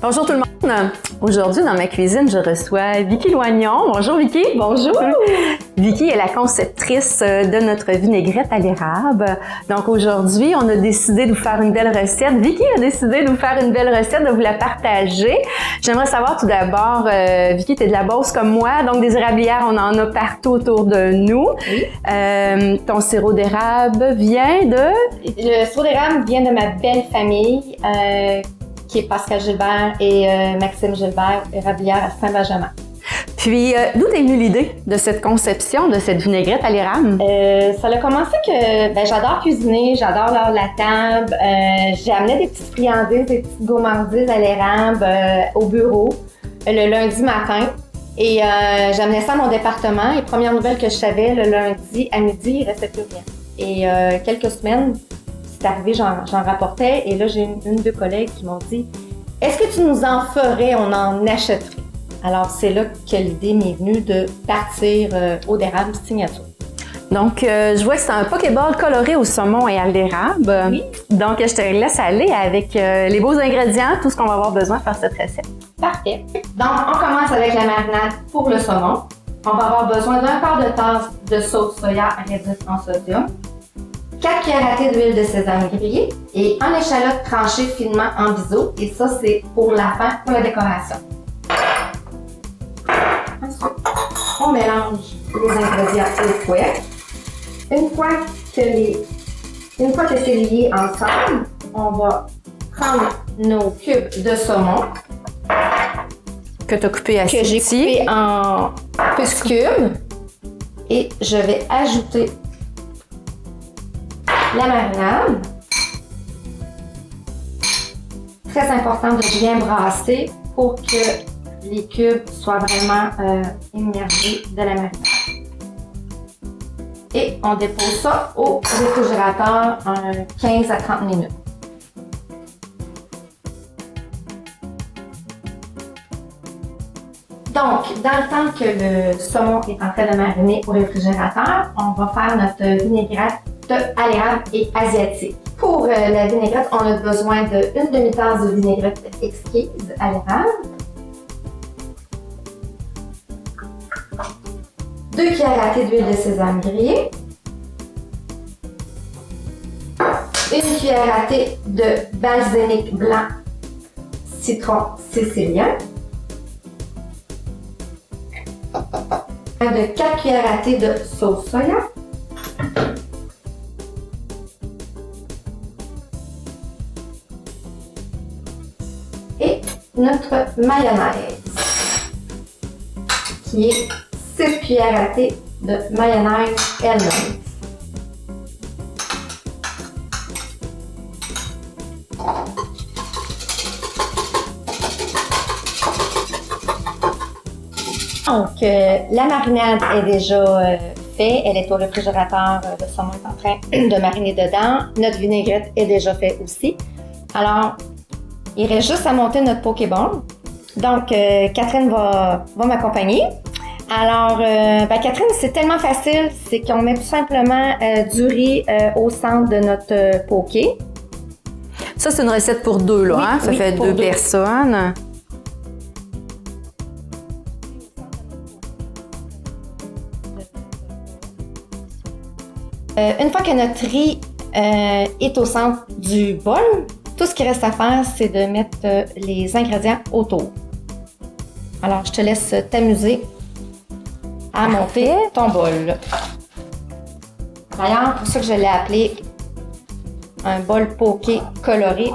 Bonjour tout le monde! Aujourd'hui, dans ma cuisine, je reçois Vicky Loignon. Bonjour Vicky! Bonjour! Vicky est la conceptrice de notre vinaigrette à l'érable. Donc aujourd'hui, on a décidé de vous faire une belle recette. Vicky a décidé de vous faire une belle recette, de vous la partager. J'aimerais savoir tout d'abord, Vicky, tu es de la Beauce comme moi, donc des érablières, on en a partout autour de nous. Oui. Ton sirop d'érable vient de... Le sirop d'érable vient de ma belle famille, qui est Pascal Gilbert et Maxime Gilbert, érablière à Saint-Benjamin. Puis, d'où est venue l'idée de cette conception de cette vinaigrette à l'érable? Ça a commencé que j'adore cuisiner, j'adore la table. J'ai amené des petites friandises, des petites gourmandises à l'érable au bureau le lundi matin. Et j'amenais ça à mon département. Et première nouvelle que je savais, le lundi à midi, il restait plus rien. Et quelques semaines, c'est arrivé, j'en rapportais. Et là, j'ai une de collègues qui m'ont dit « Est-ce que tu nous en ferais? On en achèterait. » Alors, c'est là que l'idée m'est venue de partir eau d'érable signature. Donc, je vois que c'est un Pokéball coloré au saumon et à l'érable. Oui. Donc, je te laisse aller avec les beaux ingrédients, tout ce qu'on va avoir besoin pour faire cette recette. Parfait. Donc, on commence avec la marinade pour le saumon. On va avoir besoin d'un quart de tasse de sauce soya réduite en sodium, 4 cuillères à thé d'huile de sésame grillée et un échalote tranché finement en biseau. Et ça, c'est pour la fin, pour la décoration. Ensuite, on mélange les ingrédients au fouet. Une fois que c'est lié ensemble, on va prendre nos cubes de saumon Que tu as coupé à que j'ai coupé en petits cubes et je vais ajouter la marinade. Très important de bien brasser pour que les cubes soient vraiment immergés de la marinade. Et on dépose ça au réfrigérateur 15 à 30 minutes. Donc, dans le temps que le saumon est en train de mariner au réfrigérateur, on va faire notre vinaigrette à l'érable et asiatique. Pour la vinaigrette, on a besoin d'une demi-tasse de vinaigrette exquise à l'érable, 2 cuillères à thé d'huile de sésame grillée, 1 cuillère à thé de balsamique blanc citron sicilien, de 4 cuillères à thé de sauce soya, et notre mayonnaise qui est 6 cuillères à thé de mayonnaise elle-même. Donc, la marinade est déjà faite, elle est au réfrigérateur, le saumon est en train de mariner dedans. Notre vinaigrette est déjà faite aussi. Alors, il reste juste à monter notre Pokéball. Donc, Catherine va m'accompagner. Alors, Catherine, c'est tellement facile, c'est qu'on met tout simplement du riz au centre de notre poké. Ça, c'est une recette pour deux, là, Oui, hein? Ça oui, fait pour deux deux. personnes. Une fois que notre riz est au centre du bol, tout ce qui reste à faire, c'est de mettre les ingrédients autour. Alors, je te laisse t'amuser à monter ton bol. D'ailleurs, pour ça que je l'ai appelé un bol poké coloré,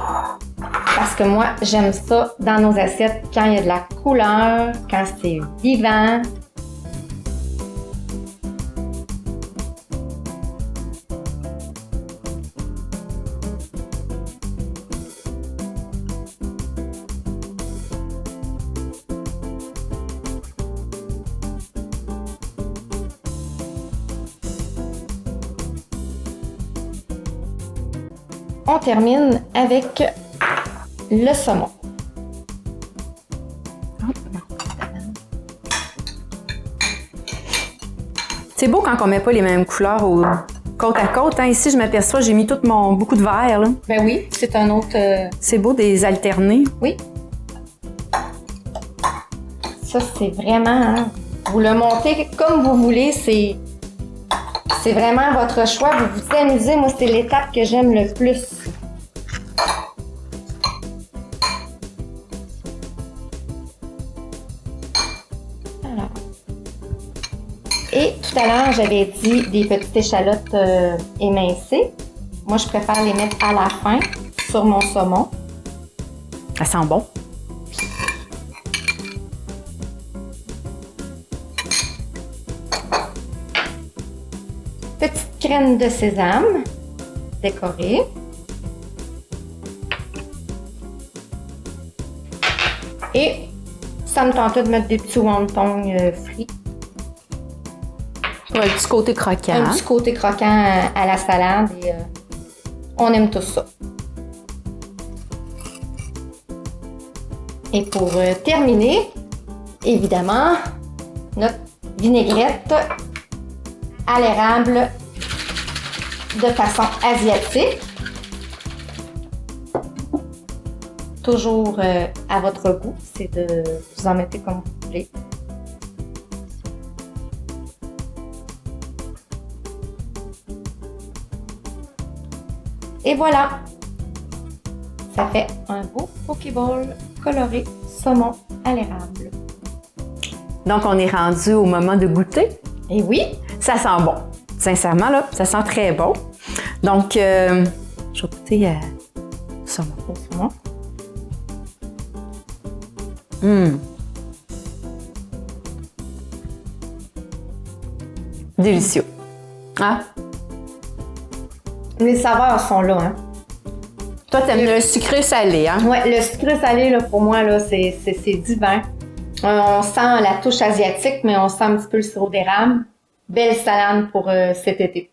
parce que moi, j'aime ça dans nos assiettes quand il y a de la couleur, quand c'est vivant. On termine avec le saumon. C'est beau quand on met pas les mêmes couleurs côte à côte. Hein. Ici, je m'aperçois, j'ai mis beaucoup de vert. Là. Ben oui, c'est un autre... C'est beau des alternés. Oui. Ça, c'est vraiment... Hein, vous le montez comme vous voulez. C'est vraiment votre choix. Vous vous amusez. Moi, c'est l'étape que j'aime le plus. Alors. Et tout à l'heure, j'avais dit des petites échalotes émincées. Moi, je préfère les mettre à la fin sur mon saumon. Ça sent bon. Petite crème de sésame décorée. Et ça me tentait de mettre des petits wontons frits. Pour un petit côté croquant. Un petit côté croquant à la salade. Et, on aime tout ça. Et pour terminer, évidemment, notre vinaigrette à l'érable de façon asiatique. Toujours à votre goût, c'est de vous en mettre comme vous voulez. Et voilà, ça fait un beau pokéball coloré saumon à l'érable. Donc, on est rendu au moment de goûter. Et oui, Ça sent bon. Sincèrement, là, ça sent très bon. Donc, je vais goûter saumon. au saumon. Délicieux. Ah, Les saveurs sont là, hein. toi, t'aimes le sucré salé, hein? Ouais, le sucre salé, là, pour moi, là, c'est divin. On sent la touche asiatique, mais on sent un petit peu le sirop d'érable. Belle salade pour cet été.